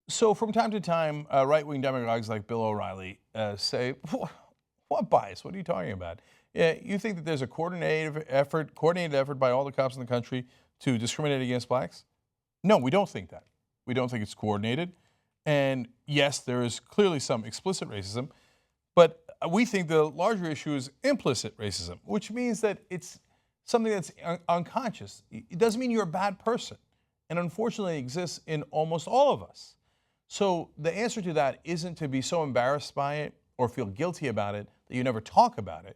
So from time to time, right-wing demagogues like Bill O'Reilly say, "What bias? What are you talking about? Yeah, you think that there's a coordinated effort by all the cops in the country to discriminate against blacks? No, we don't think that. We don't think it's coordinated. And yes, there is clearly some explicit racism, but we think the larger issue is implicit racism, which means that it's something that's unconscious. It doesn't mean you're a bad person, and unfortunately, it exists in almost all of us. So the answer to that isn't to be so embarrassed by it or feel guilty about it that you never talk about it.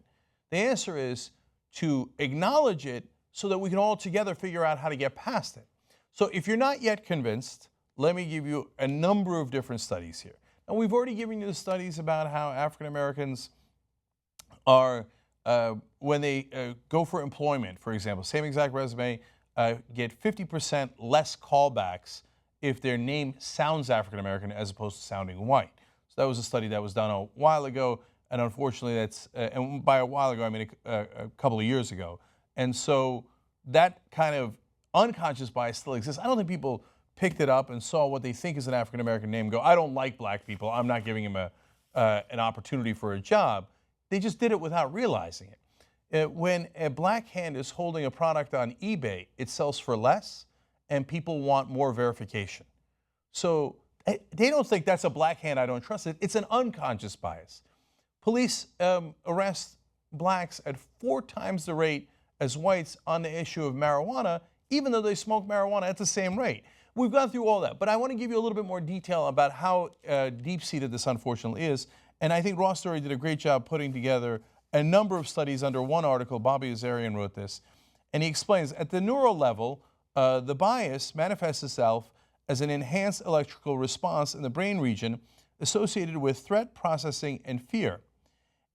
The answer is to acknowledge it so that we can all together figure out how to get past it. So if you're not yet convinced, let me give you a number of different studies here. And we've already given you the studies about how African Americans are, when they go for employment, for example, same exact resume, get 50% less callbacks if their name sounds African American as opposed to sounding white. So that was a study that was done a while ago, and unfortunately that's, and by a while ago I mean a couple of years ago. And so that kind of unconscious bias still exists. I don't think people picked it up and saw what they think is an African American name and go, I don't like black people, I'm not giving him an opportunity for a job. They just did it without realizing it. When a black hand is holding a product on eBay, it sells for less and people want more verification. So they don't think that's a black hand, I don't trust it. It's an unconscious bias. Police arrest blacks at 4 times the rate as whites on the issue of marijuana, even though they smoke marijuana at the same rate. We've gone through all that, but I want to give you a little bit more detail about how deep-seated this unfortunately is. And I think Ross Story did a great job putting together a number of studies under one article. Bobby Azarian wrote this, and he explains at the neural level, the bias manifests itself as an enhanced electrical response in the brain region associated with threat processing and fear.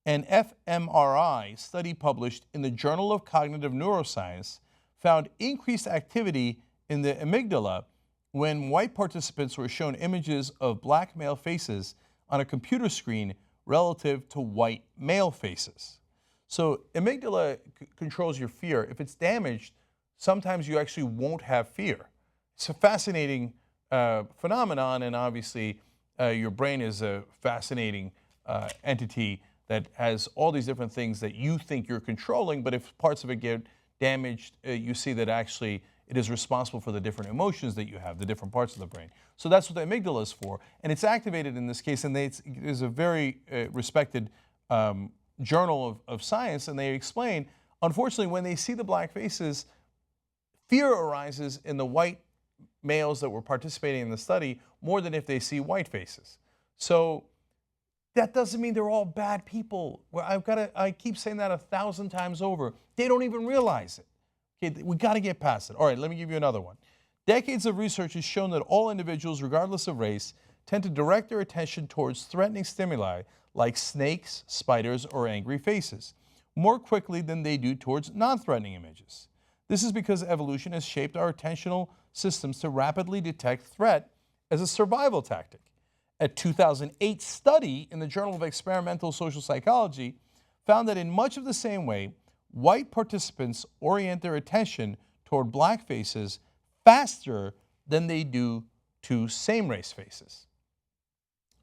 An fMRI study published in the Journal of Cognitive Neuroscience found increased activity in the amygdala when white participants were shown images of black male faces on a computer screen relative to white male faces. So amygdala controls your fear. If it's damaged, sometimes you actually won't have fear. It's a fascinating phenomenon, and obviously your brain is a fascinating entity that has all these different things that you think you're controlling, but if parts of it get damaged, you see that actually it is responsible for the different emotions that you have, the different parts of the brain. So that's what the amygdala is for, and it's activated in this case, and it is a very respected journal of science, and they explain, unfortunately, when they see the black faces, fear arises in the white males that were participating in the study more than if they see white faces. So that doesn't mean they're all bad people. I keep saying that 1,000 times over. They don't even realize it. Okay, we got to get past it. All right, let me give you another one. Decades of research has shown that all individuals, regardless of race, tend to direct their attention towards threatening stimuli like snakes, spiders, or angry faces more quickly than they do towards non-threatening images. This is because evolution has shaped our attentional systems to rapidly detect threat as a survival tactic. A 2008 study in the Journal of Experimental Social Psychology found that in much of the same way, white participants orient their attention toward black faces faster than they do to same-race faces.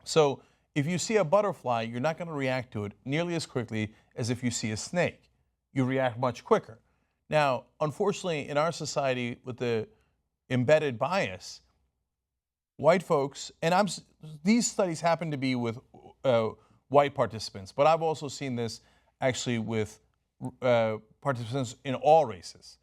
So if you see a butterfly, you're not going to react to it nearly as quickly as if you see a snake. You react much quicker. Now, unfortunately, in our society with the embedded bias, white folks, and these studies happen to be with white participants, but I've also seen this actually with participants in all races,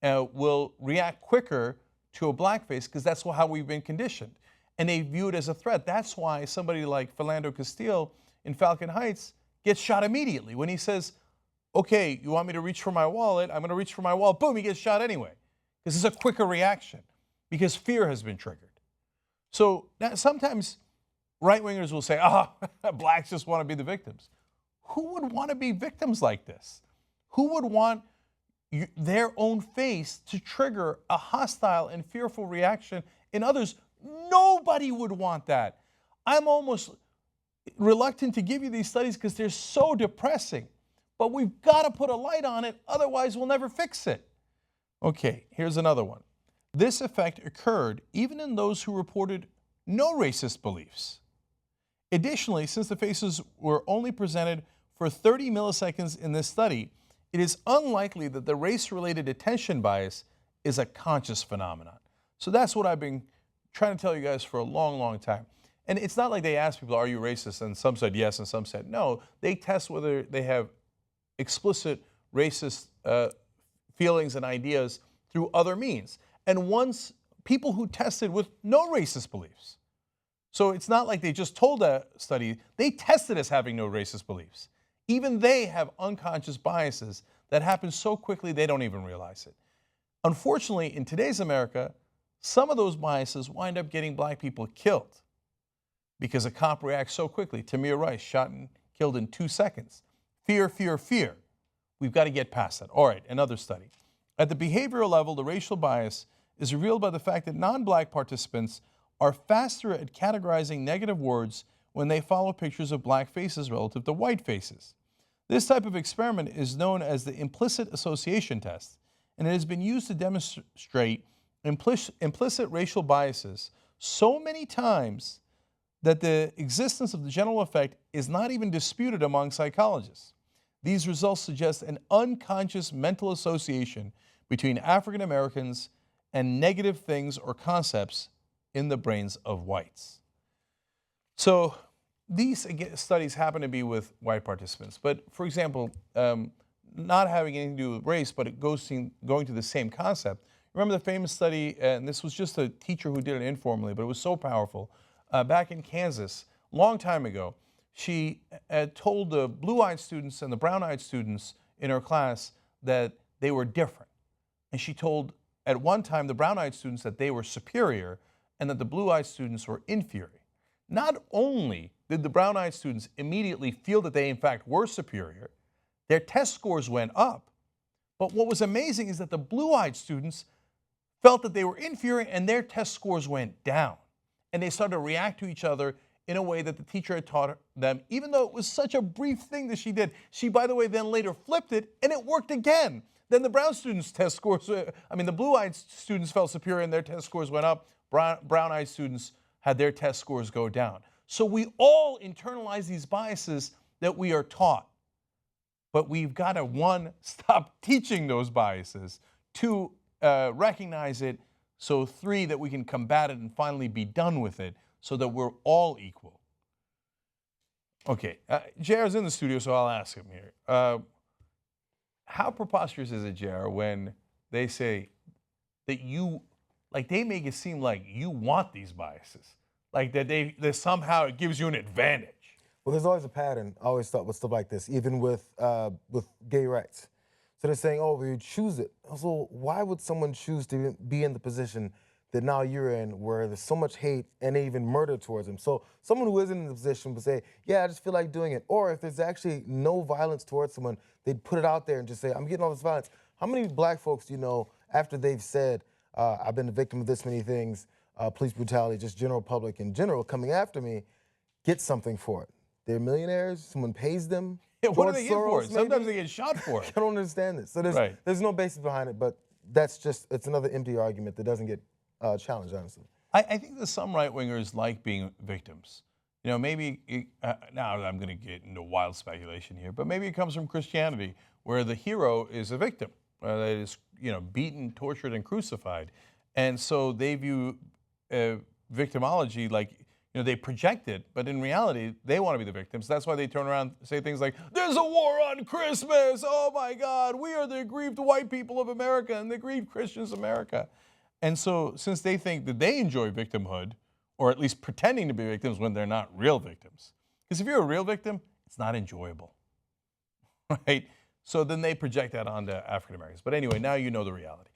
will react quicker to a blackface because that's how we've been conditioned. And they view it as a threat. That's why somebody like Philando Castile in Falcon Heights gets shot immediately. When he says, okay, you want me to reach for my wallet? I'm going to reach for my wallet. Boom, he gets shot anyway. This is a quicker reaction because fear has been triggered. So sometimes right-wingers will say, blacks just want to be the victims. Who would want to be victims like this? Who would want their own face to trigger a hostile and fearful reaction in others? Nobody would want that. I'm almost reluctant to give you these studies because they're so depressing. But we've got to put a light on it, otherwise we'll never fix it. Okay, here's another one. This effect occurred even in those who reported no racist beliefs. Additionally, since the faces were only presented for 30 milliseconds in this study, it is unlikely that the race-related attention bias is a conscious phenomenon. So that's what I've been trying to tell you guys for a long, long time. And it's not like they asked people, are you racist? And some said yes and some said no. They test whether they have explicit racist feelings and ideas through other means. And once people who tested with no racist beliefs, so it's not like they just told a study, they tested as having no racist beliefs. Even they have unconscious biases that happen so quickly they don't even realize it. Unfortunately, in today's America, some of those biases wind up getting black people killed because a cop reacts so quickly. Tamir Rice, shot and killed in 2 seconds. Fear, fear, fear. We've got to get past that. All right, another study. At the behavioral level, the racial bias is revealed by the fact that non-black participants are faster at categorizing negative words when they follow pictures of black faces relative to white faces. This type of experiment is known as the implicit association test, and it has been used to demonstrate implicit racial biases so many times that the existence of the general effect is not even disputed among psychologists. These results suggest an unconscious mental association between African Americans and negative things or concepts in the brains of whites. So these studies happen to be with white participants, but for example, not having anything to do with race, but it going to the same concept. Remember the famous study, and this was just a teacher who did it informally, but it was so powerful. Back in Kansas, a long time ago, she told the blue-eyed students and the brown-eyed students in her class that they were different. And she told, at one time, the brown-eyed students that they were superior and that the blue-eyed students were inferior. Not only did the brown-eyed students immediately feel that they, in fact, were superior, their test scores went up. But what was amazing is that the blue-eyed students felt that they were inferior and their test scores went down. And they started to react to each other in a way that the teacher had taught them, even though it was such a brief thing that she did. She, by the way, then later flipped it, and it worked again. Then the brown students' test scores, the blue-eyed students felt superior and their test scores went up. Brown-eyed students had their test scores go down. So we all internalize these biases that we are taught. But we've got to, one, stop teaching those biases, two, recognize it, so three, that we can combat it and finally be done with it so that we're all equal. Okay, JR's in the studio, so I'll ask him here. How preposterous is it, JR, when they say that you, like they make it seem like you want these biases, like that somehow it gives you an advantage? Well, there's always a pattern. I always thought with stuff like this, even with gay rights. So they're saying, oh, we choose it. So why would someone choose to be in the position that now you're in where there's so much hate and even murder towards them? So someone who isn't in the position would say, yeah, I just feel like doing it. Or if there's actually no violence towards someone, they'd put it out there and just say, I'm getting all this violence. How many black folks do you know, after they've said, I've been the victim of this many things, police brutality, just general public in general coming after me, get something for it? They're millionaires, someone pays them. Yeah, what do they get for it? Sometimes they get shot for it. I don't understand this. So there's no basis behind it, but it's another empty argument that doesn't get challenged, honestly. I think that some right-wingers like being victims. You know, maybe, now I'm going to get into wild speculation here, but maybe it comes from Christianity, where the hero is a victim that is, beaten, tortured, and crucified. And so they view victimology like, they project it, but in reality, they want to be the victims. That's why they turn around and say things like, there's a war on Christmas. Oh my God, we are the aggrieved white people of America and the aggrieved Christians of America. And so since they think that they enjoy victimhood, or at least pretending to be victims when they're not real victims, because if you're a real victim, it's not enjoyable, right? So then they project that onto African Americans. But anyway, now you know the reality.